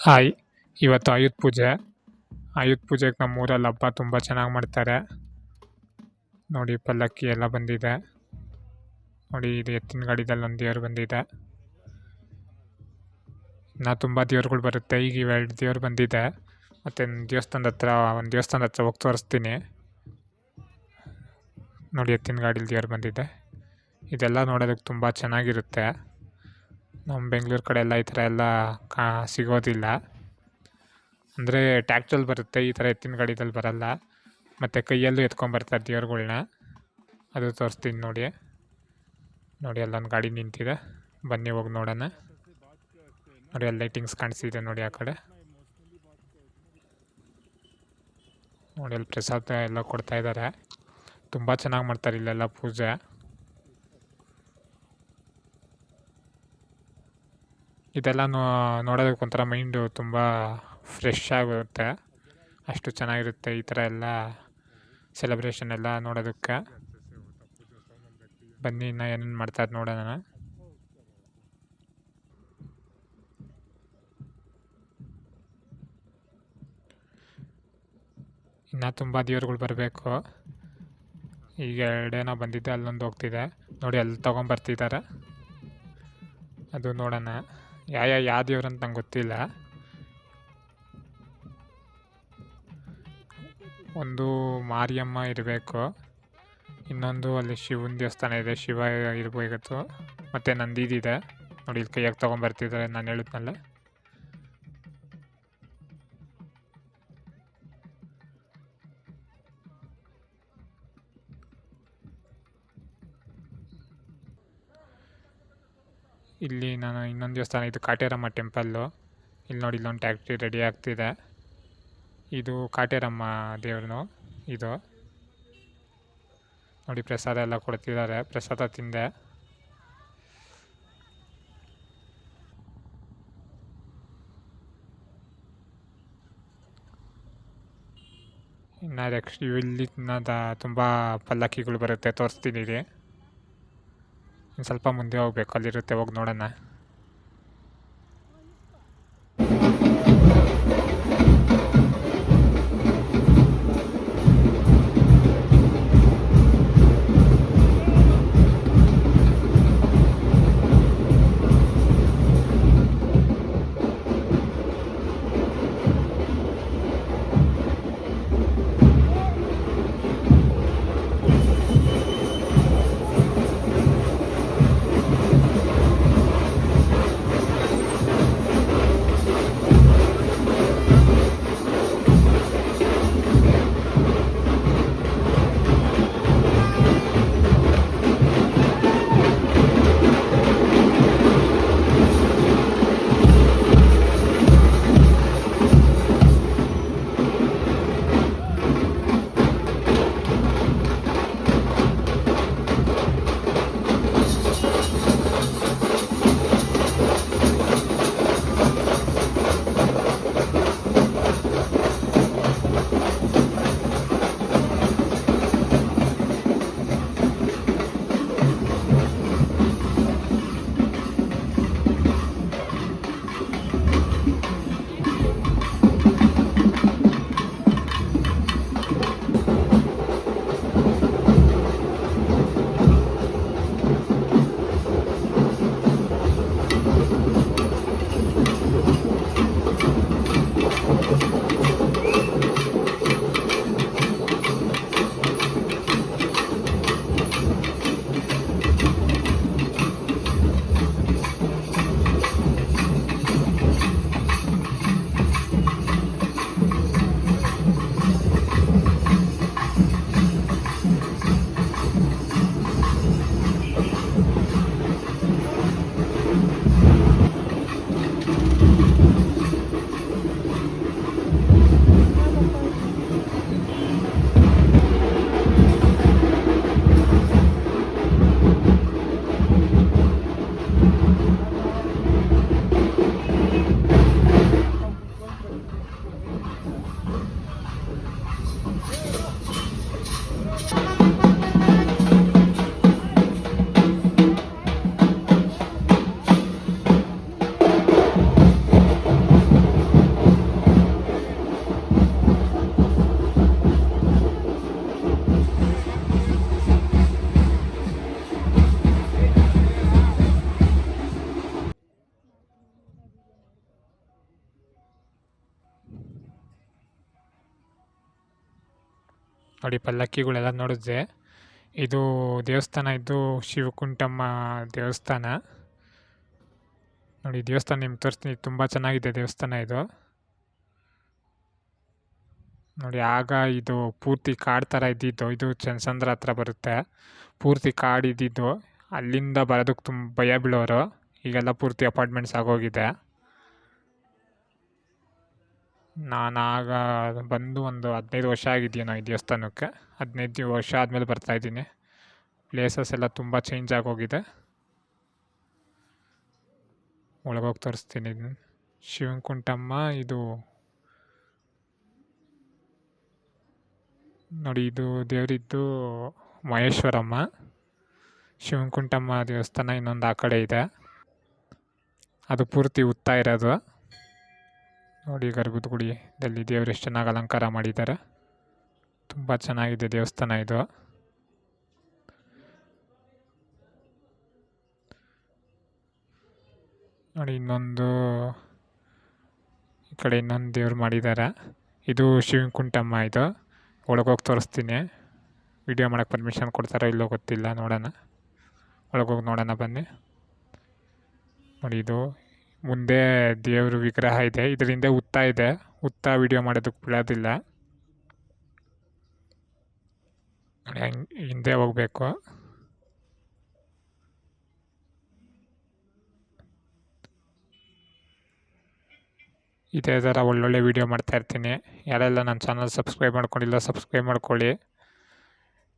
Hi, ಇವತ್ತು ಆಯುಧ ಪೂಜೆ. ಆಯುಧ ಪೂಜೆಗೆ ನಮ್ಮೂರಲ್ಲಿ ಹಬ್ಬ ತುಂಬ ಚೆನ್ನಾಗಿ ಮಾಡ್ತಾರೆ. ನೋಡಿ, ಪಲ್ಲಕ್ಕಿ ಎಲ್ಲ ಬಂದಿದೆ. ನೋಡಿ, ಇದು ಎತ್ತಿನ ಗಾಡಿದಲ್ಲಿ ಒಂದು ದೇವ್ರು ಬಂದಿದೆ. ಇನ್ನೂ ತುಂಬ ದೇವ್ರುಗಳು ಬರುತ್ತೆ. ಈಗ ಇವೆರಡು ದೇವ್ರು ಬಂದಿದೆ. ಮತ್ತು ಒಂದು ದೇವಸ್ಥಾನದ ಹತ್ರ ಹೋಗಿ ತೋರಿಸ್ತೀನಿ. ನೋಡಿ, ಎತ್ತಿನ ಗಾಡೀಲಿ ದೇವ್ರು ಬಂದಿದೆ. ಇದೆಲ್ಲ ನೋಡೋದಕ್ಕೆ ತುಂಬ ಚೆನ್ನಾಗಿರುತ್ತೆ. ನಮ್ಮ ಬೆಂಗಳೂರು ಕಡೆ ಎಲ್ಲ ಈ ಥರ ಎಲ್ಲ ಸಿಗೋದಿಲ್ಲ. ಅಂದರೆ ಟ್ಯಾಕ್ಟ್ರಲ್ಲಿ ಬರುತ್ತೆ, ಈ ಥರ ಎತ್ತಿನ ಗಾಡಿದಲ್ಲಿ ಬರಲ್ಲ. ಮತ್ತು ಕೈಯಲ್ಲೂ ಎತ್ಕೊಂಬರ್ತಾರೆ ದೇವ್ರುಗಳ್ನ. ಅದು ತೋರಿಸ್ತೀನಿ ನೋಡಿ. ನೋಡಿ, ಅಲ್ಲೊಂದು ಗಾಡಿ ನಿಂತಿದೆ, ಬನ್ನಿ ಹೋಗಿ ನೋಡೋಣ. ನೋಡಿ, ಅಲ್ಲಿ ಲೈಟಿಂಗ್ಸ್ ಕಾಣಿಸ್ತಿದೆ ನೋಡಿ ಆ ಕಡೆ. ನೋಡಿ, ಅಲ್ಲಿ ಪ್ರಸಾದ ಎಲ್ಲ ಕೊಡ್ತಾ ಇದ್ದಾರೆ. ತುಂಬ ಚೆನ್ನಾಗಿ ಮಾಡ್ತಾರೆ ಇಲ್ಲೆಲ್ಲ ಪೂಜೆ. ಇದೆಲ್ಲ ನೋಡೋದಕ್ಕೆ ಒಂಥರ ಮೈಂಡು ತುಂಬ ಫ್ರೆಶ್ ಆಗುತ್ತೆ. ಅಷ್ಟು ಚೆನ್ನಾಗಿರುತ್ತೆ ಈ ಥರ ಎಲ್ಲ ಸೆಲೆಬ್ರೇಷನ್ ಎಲ್ಲ ನೋಡೋದಕ್ಕೆ. ಬನ್ನಿ, ಇನ್ನು ಏನೇನು ಮಾಡ್ತಾರೆ ನೋಡೋಣ. ಇನ್ನು ತುಂಬ ದೇವ್ರುಗಳು ಬರಬೇಕು. ಈಗ ಎರಡೇನೋ ಬಂದಿದ್ದೆ, ಅಲ್ಲೊಂದು ಹೋಗ್ತಿದೆ ನೋಡಿ, ಅಲ್ಲಿ ತೊಗೊಂಬರ್ತಿದ್ದಾರೆ. ಅದು ನೋಡೋಣ. ಯಾವ ದೇವ್ರಂತ ನಂಗೆ ಗೊತ್ತಿಲ್ಲ. ಒಂದು ಮಾರಿಯಮ್ಮ ಇರಬೇಕು, ಇನ್ನೊಂದು ಅಲ್ಲಿ ಶಿವನ ದೇವಸ್ಥಾನ ಇದೆ, ಶಿವ ಇರಬೇಕು. ಮತ್ತು ನಂದಿದಿದೆ ನೋಡಿ, ಇಲ್ಲಿ ಕೈಯಾಗಿ ತೊಗೊಂಬರ್ತಿದ್ದಾರೆ, ನಾನು ಹೇಳಿದ್ನಲ್ಲ. ಇಲ್ಲಿ ನಾನು ಇನ್ನೊಂದು ದೇವಸ್ಥಾನ, ಇದು ಕಾಟೇರಮ್ಮ ಟೆಂಪಲ್ಲು. ಇಲ್ಲಿ ನೋಡಿ, ಇಲ್ಲೊಂದು ಟ್ಯಾಕ್ಟ್ರಿ ರೆಡಿ ಆಗ್ತಿದೆ. ಇದು ಕಾಟೇರಮ್ಮ ದೇವ್ರನು ಇದು. ನೋಡಿ, ಪ್ರಸಾದ ಎಲ್ಲ ಕೊಡ್ತಿದ್ದಾರೆ, ಪ್ರಸಾದ ತಿಂದೆ. ಇನ್ನು ಇಲ್ಲಿ ತುಂಬ ಪಲ್ಲಕ್ಕಿಗಳು ಬರುತ್ತೆ, ತೋರಿಸ್ತಿದ್ದೀರಿ. ಇನ್ನು ಸ್ವಲ್ಪ ಮುಂದೆ ಹೋಗ್ಬೇಕು, ಅಲ್ಲಿರುತ್ತೆ, ಹೋಗಿ ನೋಡೋಣ. ನೋಡಿ ಪಲ್ಲಕ್ಕಿಗಳೆಲ್ಲ ನೋಡಿದ್ರೆ ಇದು ದೇವಸ್ಥಾನ ಇದ್ದು ಶಿವಕುಂಟಮ್ಮ ದೇವಸ್ಥಾನ. ನೋಡಿ ದೇವಸ್ಥಾನ ನಿಮ್ಗೆ ತೋರಿಸ್ತೀನಿ, ತುಂಬ ಚೆನ್ನಾಗಿದೆ ದೇವಸ್ಥಾನ ಇದು. ನೋಡಿ ಆಗ ಇದು ಪೂರ್ತಿ ಕಾಡು ಥರ ಇದ್ದಿದ್ದು, ಇದು ಚನ್ನಸಂದ್ರ ಹತ್ರ ಬರುತ್ತೆ. ಪೂರ್ತಿ ಕಾಡು ಇದ್ದಿದ್ದು, ಅಲ್ಲಿಂದ ಬರೋದಕ್ಕೆ ತುಂಬ ಭಯ ಬೀಳೋರು. ಈಗೆಲ್ಲ ಪೂರ್ತಿ ಅಪಾರ್ಟ್ಮೆಂಟ್ಸ್ ಆಗೋಗಿದೆ. ನಾನು ಆಗ ಬಂದು ಒಂದು 15 ವರ್ಷ ಆಗಿದೆಯೇನೋ ಈ ದೇವಸ್ಥಾನಕ್ಕೆ. 15 ವರ್ಷ ಆದಮೇಲೆ ಬರ್ತಾಯಿದ್ದೀನಿ. ಪ್ಲೇಸಸ್ ಎಲ್ಲ ತುಂಬ ಚೇಂಜ್ ಆಗೋಗಿದೆ. ಒಳಗೋಗಿ ತೋರಿಸ್ತೀನಿ. ಶಿವಕುಂಟಮ್ಮ ಇದು ನೋಡಿ, ಇದು ದೇವರಿದ್ದು ಮಹೇಶ್ವರಮ್ಮ. ಶಿವಕುಂಟಮ್ಮ ದೇವಸ್ಥಾನ ಇನ್ನೊಂದು ಆ ಕಡೆ ಇದೆ, ಅದು ಪೂರ್ತಿ ಉತ್ತಾ ಇರೋದು. ನೋಡಿ ಗರ್ಭದ ಗುಡಿಯಲ್ಲಿ ದೇವರು ಎಷ್ಟು ಚೆನ್ನಾಗಿ ಅಲಂಕಾರ ಮಾಡಿದ್ದಾರೆ. ತುಂಬ ಚೆನ್ನಾಗಿದೆ ದೇವಸ್ಥಾನ ಇದು. ನೋಡಿ ಇನ್ನೊಂದು ಈ ಕಡೆ ಇನ್ನೊಂದು ದೇವ್ರು ಮಾಡಿದ್ದಾರೆ. ಇದು ಶಿವಕುಂಟಮ್ಮ. ಇದು ಒಳಗೋಗಿ ತೋರಿಸ್ತೀನಿ. ವಿಡಿಯೋ ಮಾಡೋಕ್ಕೆ ಪರ್ಮಿಷನ್ ಕೊಡ್ತಾರೋ ಇಲ್ಲೋ ಗೊತ್ತಿಲ್ಲ, ನೋಡೋಣ. ಒಳಗೋಗಿ ನೋಡೋಣ ಬನ್ನಿ. ನೋಡಿ ಇದು ಮುಂದೆ ದೇವ್ರ ವಿಗ್ರಹ ಇದೆ, ಇದರಿಂದ ಉತ್ತಾ ಇದೆ. ಉತ್ತಾ ವಿಡಿಯೋ ಮಾಡೋದಕ್ಕೆ ಬಿಡೋದಿಲ್ಲ. ನೋಡಿ ಹಿಂದೆ ಹೋಗಬೇಕು. ಇದೇ ಥರ ಒಳ್ಳೊಳ್ಳೆ ವೀಡಿಯೋ ಮಾಡ್ತಾಯಿರ್ತೀನಿ. ಯಾರೆಲ್ಲ ನನ್ನ ಚಾನಲ್ ಸಬ್ಸ್ಕ್ರೈಬ್ ಮಾಡ್ಕೊಂಡಿಲ್ಲ ಸಬ್ಸ್ಕ್ರೈಬ್ ಮಾಡ್ಕೊಳ್ಳಿ.